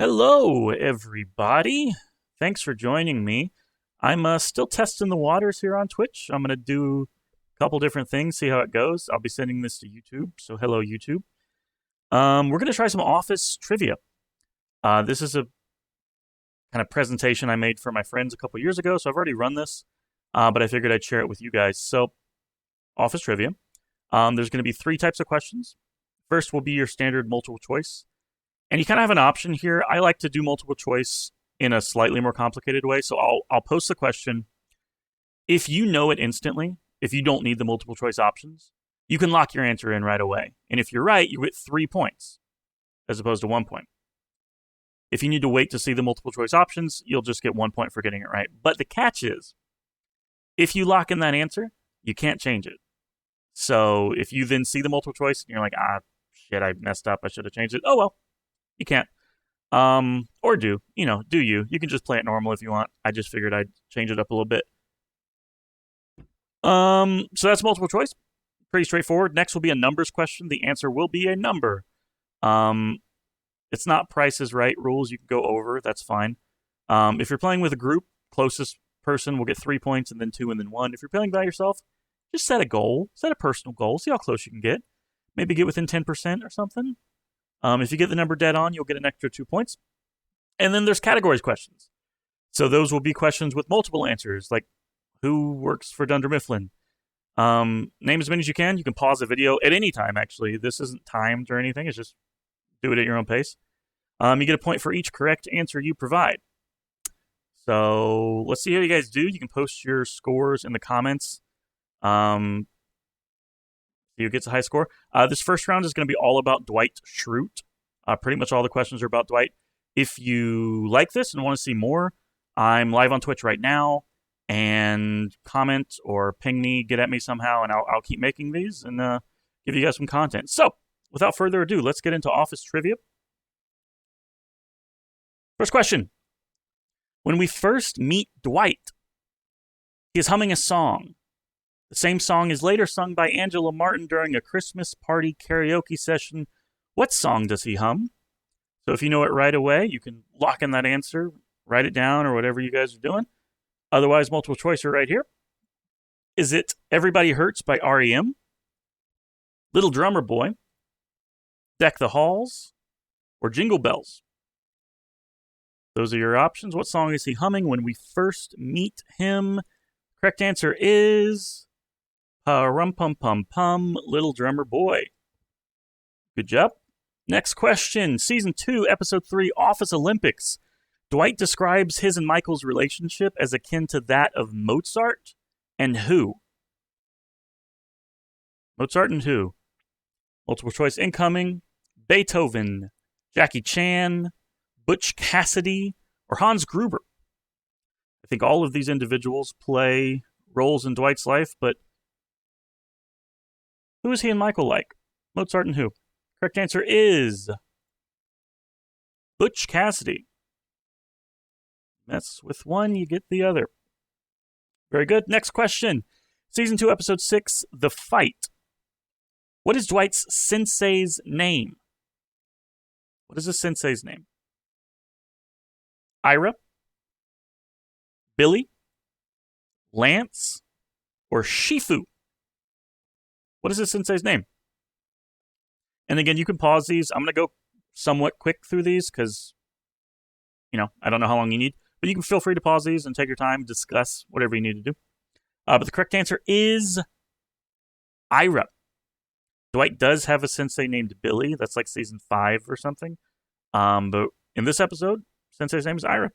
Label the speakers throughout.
Speaker 1: Hello, everybody. Thanks for joining me. I'm still testing the waters here on Twitch. I'm going to do a couple different things, see how it goes. I'll be sending this to YouTube, so hello, YouTube. We're going to try some office trivia. This is a kind of presentation I made for my friends a couple years ago, so I've already run this, but I figured I'd share it with you guys. So, office trivia. There's going to be three types of questions. First will be your standard multiple choice. And you kind of have an option here. I like to do multiple choice in a slightly more complicated way. So I'll post the question. If you know it instantly, if you don't need the multiple choice options, you can lock your answer in right away. And if you're right, you get 3 points as opposed to 1 point. If you need to wait to see the multiple choice options, you'll just get 1 point for getting it right. But the catch is, if you lock in that answer, you can't change it. So if you then see the multiple choice and you're like, shit, I messed up. I should have changed it. Oh, well. You can't. Or do. Do you. You can just play it normal if you want. I just figured I'd change it up a little bit. So that's multiple choice. Pretty straightforward. Next will be a numbers question. The answer will be a number. It's not Price is Right rules. You can go over. That's fine. If you're playing with a group, closest person will get 3 points and then 2 and then 1. If you're playing by yourself, just set a goal. Set a personal goal. See how close you can get. Maybe get within 10% or something. If you get the number dead on, you'll get an extra 2 points. And then there's categories questions. So those will be questions with multiple answers, like who works for Dunder Mifflin? Name as many as you can. You can pause the video at any time, actually. This isn't timed or anything. It's just do it at your own pace. You get a point for each correct answer you provide. So let's see how you guys do. You can post your scores in the comments. Who gets a high score. This first round is going to be all about Dwight Schrute. Pretty much all the questions are about Dwight. If you like this and want to see more, I'm live on Twitch right now. And comment or ping me, get at me somehow, and I'll keep making these and give you guys some content. So, without further ado, let's get into office trivia. First question. When we first meet Dwight, he is humming a song. The same song is later sung by Angela Martin during a Christmas party karaoke session. What song does he hum? So if you know it right away, you can lock in that answer, write it down, or whatever you guys are doing. Otherwise, multiple choice are right here. Is it Everybody Hurts by REM? Little Drummer Boy? Deck the Halls? Or Jingle Bells? Those are your options. What song is he humming when we first meet him? Correct answer is Rum-Pum-Pum-Pum, Little Drummer Boy. Good job. Next question. Season 2, Episode 3, Office Olympics. Dwight describes his and Michael's relationship as akin to that of Mozart and who? Mozart and who? Multiple choice incoming. Beethoven, Jackie Chan, Butch Cassidy, or Hans Gruber. I think all of these individuals play roles in Dwight's life, but who is he and Michael like? Mozart and who? Correct answer is Butch Cassidy. Mess with one, you get the other. Very good. Next question. Season 2, Episode 6, The Fight. What is Dwight's sensei's name? What is his sensei's name? Ira? Billy? Lance? Or Shifu? What is his sensei's name? And again, you can pause these. I'm going to go somewhat quick through these because, I don't know how long you need. But you can feel free to pause these and take your time, discuss whatever you need to do. But the correct answer is Ira. Dwight does have a sensei named Billy. That's like season 5 or something. But in this episode, sensei's name is Ira.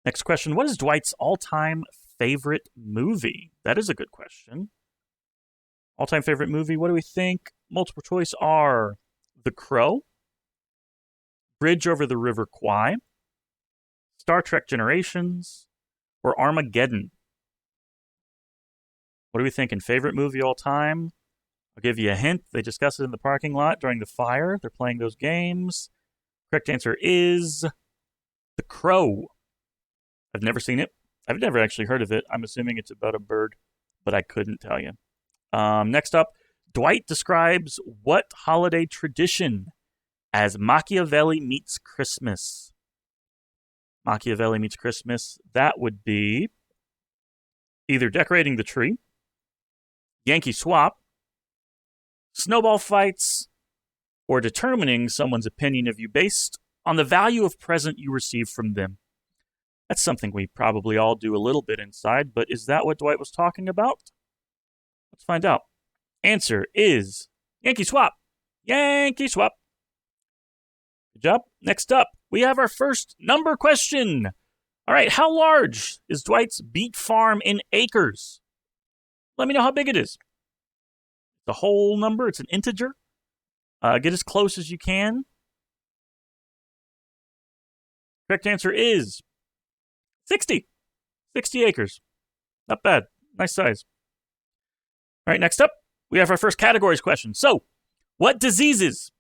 Speaker 1: Next question. What is Dwight's all-time favorite movie? That is a good question. All-time favorite movie, what do we think? Multiple choice are The Crow, Bridge Over the River Kwai, Star Trek Generations, or Armageddon. What are we thinking? Favorite movie all time? I'll give you a hint. They discuss it in the parking lot during the fire. They're playing those games. Correct answer is The Crow. I've never seen it. I've never actually heard of it. I'm assuming it's about a bird, but I couldn't tell you. Next up, Dwight describes what holiday tradition as Machiavelli Meets Christmas. Machiavelli Meets Christmas, that would be either Decorating the Tree, Yankee Swap, Snowball Fights, or Determining Someone's Opinion of You based on the value of present you receive from them. That's something we probably all do a little bit inside, but is that what Dwight was talking about? Let's find out. Answer is Yankee Swap. Yankee Swap. Good job. Next up, we have our first number question. All right, how large is Dwight's beet farm in acres? Let me know how big it is. The whole number, it's an integer. Get as close as you can. Correct answer is 60. 60 acres. Not bad. Nice size. All right, next up, we have our first categories question. So, what diseases,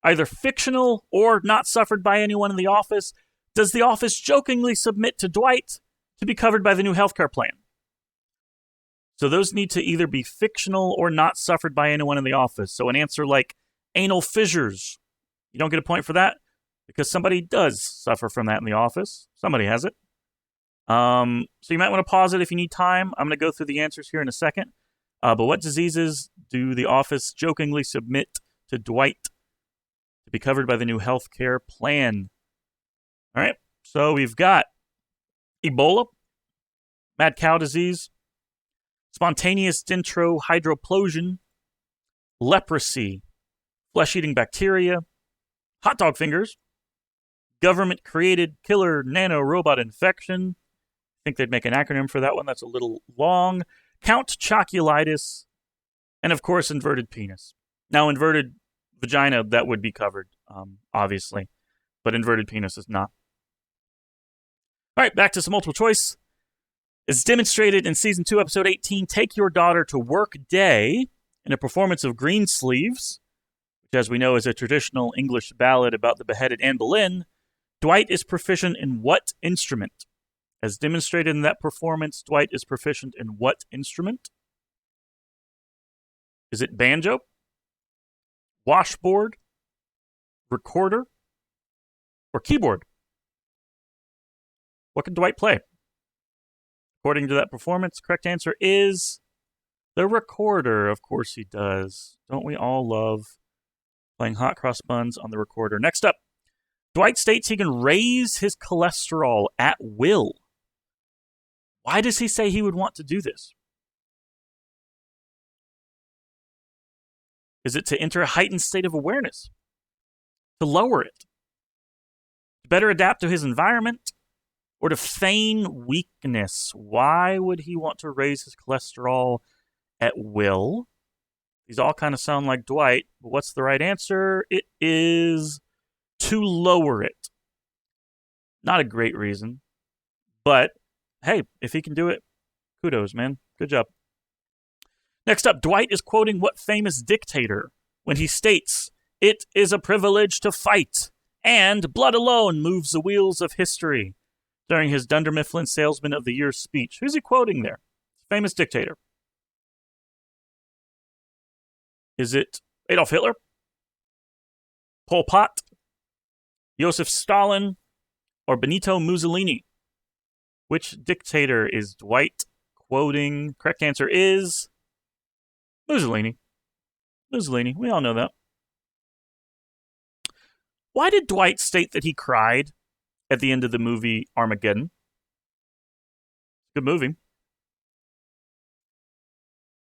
Speaker 1: either fictional or not suffered by anyone in the office, does the office jokingly submit to Dwight to be covered by the new healthcare plan? So those need to either be fictional or not suffered by anyone in the office. So an answer like anal fissures, you don't get a point for that because somebody does suffer from that in the office. Somebody has it. So you might want to pause it if you need time. I'm going to go through the answers here in a second. But what diseases do the office jokingly submit to Dwight to be covered by the new healthcare plan? All right, so we've got Ebola, mad cow disease, spontaneous dendrohydroplosion, leprosy, flesh-eating bacteria, hot dog fingers, government-created killer nano-robot infection. I think they'd make an acronym for that one. That's a little long. Count choculitis, and of course, inverted penis. Now, inverted vagina, that would be covered, obviously, but inverted penis is not. All right, back to some multiple choice. As demonstrated in Season 2, Episode 18, Take Your Daughter to Work Day, in a performance of Greensleeves, which, as we know, is a traditional English ballad about the beheaded Anne Boleyn, Dwight is proficient in what instrument? As demonstrated in that performance, Dwight is proficient in what instrument? Is it banjo, washboard, recorder, or keyboard? What can Dwight play? According to that performance, correct answer is the recorder. Of course he does. Don't we all love playing hot cross buns on the recorder? Next up, Dwight states he can raise his cholesterol at will. Why does he say he would want to do this? Is it to enter a heightened state of awareness? To lower it? To better adapt to his environment? Or to feign weakness? Why would he want to raise his cholesterol at will? These all kind of sound like Dwight, but what's the right answer? It is to lower it. Not a great reason, but hey, if he can do it, kudos, man. Good job. Next up, Dwight is quoting what famous dictator when he states, "It is a privilege to fight, and blood alone moves the wheels of history," during his Dunder Mifflin Salesman of the Year speech. Who's he quoting there? Famous dictator. Is it Adolf Hitler? Pol Pot? Joseph Stalin? Or Benito Mussolini? Which dictator is Dwight quoting? Correct answer is Mussolini. Mussolini. We all know that. Why did Dwight state that he cried at the end of the movie Armageddon? Good movie.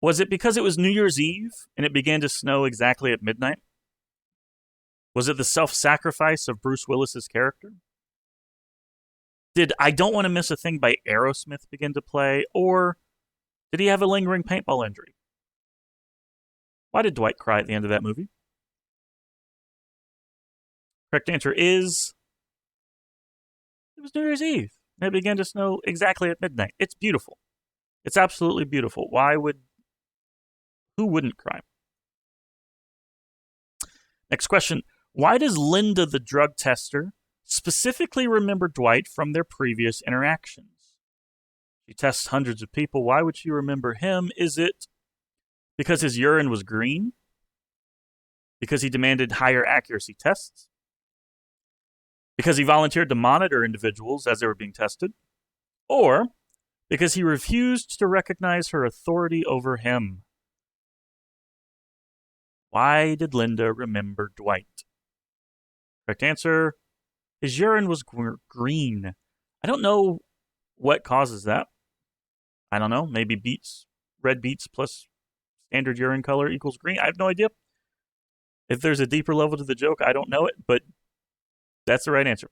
Speaker 1: Was it because it was New Year's Eve and it began to snow exactly at midnight? Was it the self-sacrifice of Bruce Willis's character? Did I Don't Want to Miss a Thing by Aerosmith begin to play? Or did he have a lingering paintball injury? Why did Dwight cry at the end of that movie? Correct answer is it was New Year's Eve. And it began to snow exactly at midnight. It's beautiful. It's absolutely beautiful. Who wouldn't cry? Next question. Why does Linda the drug tester specifically remember Dwight from their previous interactions? She tests hundreds of people. Why would she remember him? Is it because his urine was green? because he demanded higher accuracy tests, because he volunteered to monitor individuals as they were being tested, or because he refused to recognize her authority over him. Why did Linda remember Dwight? Correct answer, his urine was green. I don't know what causes that. I don't know, maybe beets, red beets plus standard urine color equals green. I have no idea. If there's a deeper level to the joke, I don't know it, but that's the right answer.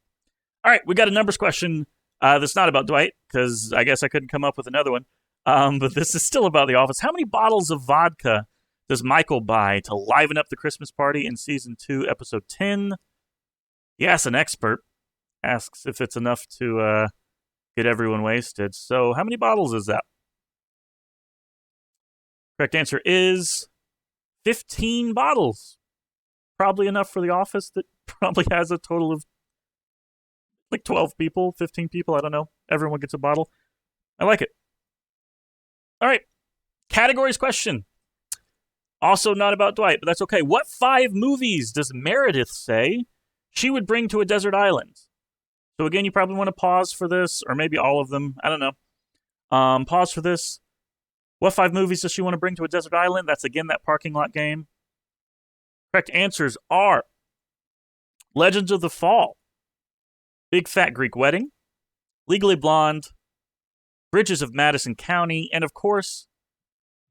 Speaker 1: All right, we got a numbers question that's not about Dwight, because I guess I couldn't come up with another one. But this is still about The Office. How many bottles of vodka does Michael buy to liven up the Christmas party in Season 2, Episode 10? Yes, an expert asks if it's enough to get everyone wasted. So how many bottles is that? Correct answer is 15 bottles. Probably enough for The Office that probably has a total of like 12 people, 15 people, I don't know. Everyone gets a bottle. I like it. All right. Categories question. Also not about Dwight, but that's okay. What 5 movies does Meredith say she would bring to a desert island? So again, you probably want to pause for this, or maybe all of them. I don't know. Pause for this. What 5 movies does she want to bring to a desert island? That's again that parking lot game. Correct answers are Legends of the Fall, Big Fat Greek Wedding, Legally Blonde, Bridges of Madison County, and of course,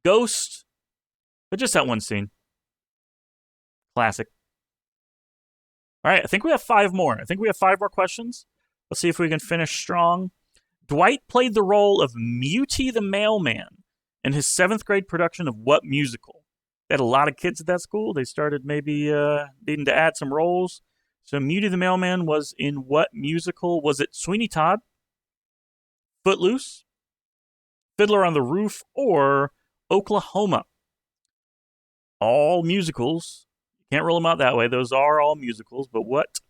Speaker 1: Ghost, but just that one scene. Classic. All right, I think we have 5 more. I think we have 5 more questions. Let's see if we can finish strong. Dwight played the role of Mutie the Mailman in his 7th grade production of what musical? They had a lot of kids at that school. They started maybe needing to add some roles. So Mutie the Mailman was in what musical? Was it Sweeney Todd, Footloose, Fiddler on the Roof, or Oklahoma? All musicals. You can't rule them out that way. Those are all musicals. But what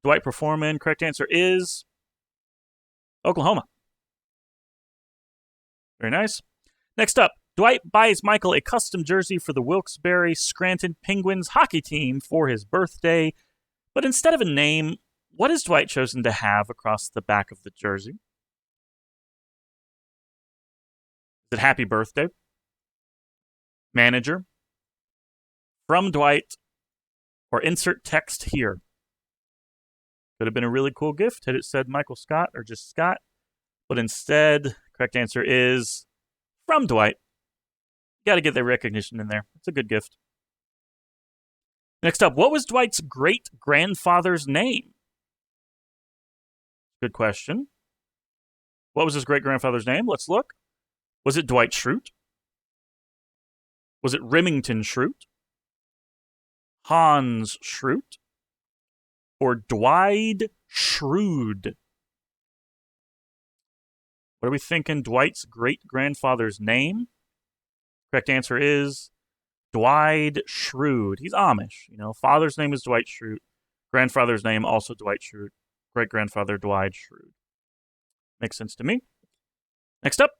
Speaker 1: Dwight perform in? Correct answer is Oklahoma. Very nice. Next up, Dwight buys Michael a custom jersey for the Wilkes-Barre Scranton Penguins hockey team for his birthday. But instead of a name, what has Dwight chosen to have across the back of the jersey? Is it Happy Birthday, Manager, From Dwight, or insert text here? Could have been a really cool gift had it said Michael Scott or just Scott. But instead, correct answer is From Dwight. You got to get that recognition in there. It's a good gift. Next up, what was Dwight's great-grandfather's name? Good question. What was his great-grandfather's name? Let's look. Was it Dwight Schrute? Was it Remington Schrute? Hans Schrute? Or Dwight Schrute? What are we thinking Dwight's great-grandfather's name? Correct answer is Dwight Schrute. He's Amish. You know, father's name is Dwight Schrute. Grandfather's name also Dwight Schrute. Great-grandfather Dwight Schrute. Makes sense to me. Next up.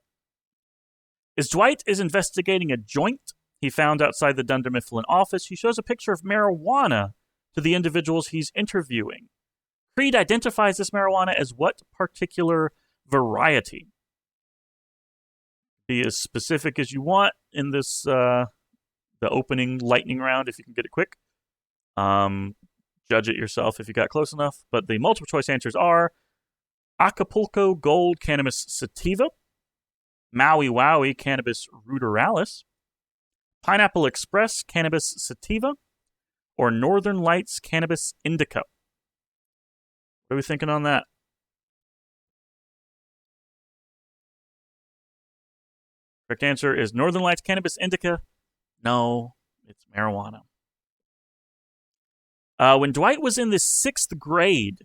Speaker 1: As Dwight is investigating a joint he found outside the Dunder Mifflin office, he shows a picture of marijuana to the individuals he's interviewing. Creed identifies this marijuana as what particular variety? Be as specific as you want in this the opening lightning round if you can get it quick. Judge it yourself if you got close enough. But the multiple choice answers are Acapulco Gold Cannabis Sativa, Maui Wowie Cannabis Ruderalis, Pineapple Express Cannabis Sativa, or Northern Lights Cannabis Indica. What are we thinking on that? Correct answer is Northern Lights Cannabis Indica. No, it's marijuana. When Dwight was in the 6th grade,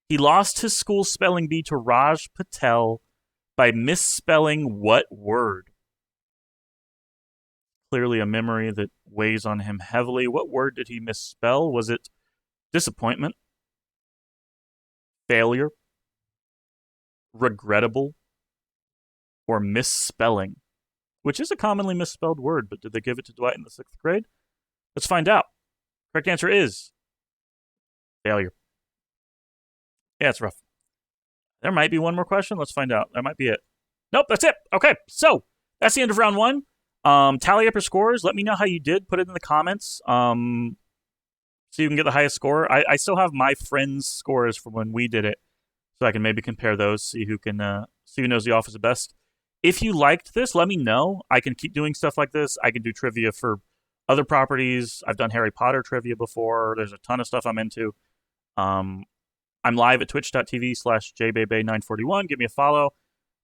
Speaker 1: he lost his school spelling bee to Raj Patel by misspelling what word? Clearly a memory that weighs on him heavily. What word did he misspell? Was it disappointment, failure, regrettable, or misspelling? Which is a commonly misspelled word, but did they give it to Dwight in the 6th grade? Let's find out. Correct answer is failure. Yeah, it's rough. There might be one more question. Let's find out. That might be it. Nope, that's it. Okay, so that's the end of round one. Tally up your scores. Let me know how you did. Put it in the comments. So you can get the highest score. I still have my friends' scores from when we did it, so I can maybe compare those. See who knows the office the best. If you liked this, let me know. I can keep doing stuff like this. I can do trivia for other properties. I've done Harry Potter trivia before. There's a ton of stuff I'm into. I'm live at twitch.tv/jbebe941. Give me a follow.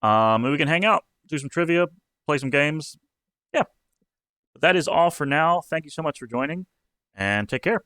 Speaker 1: And we can hang out, do some trivia, play some games. Yeah. But that is all for now. Thank you so much for joining, and take care.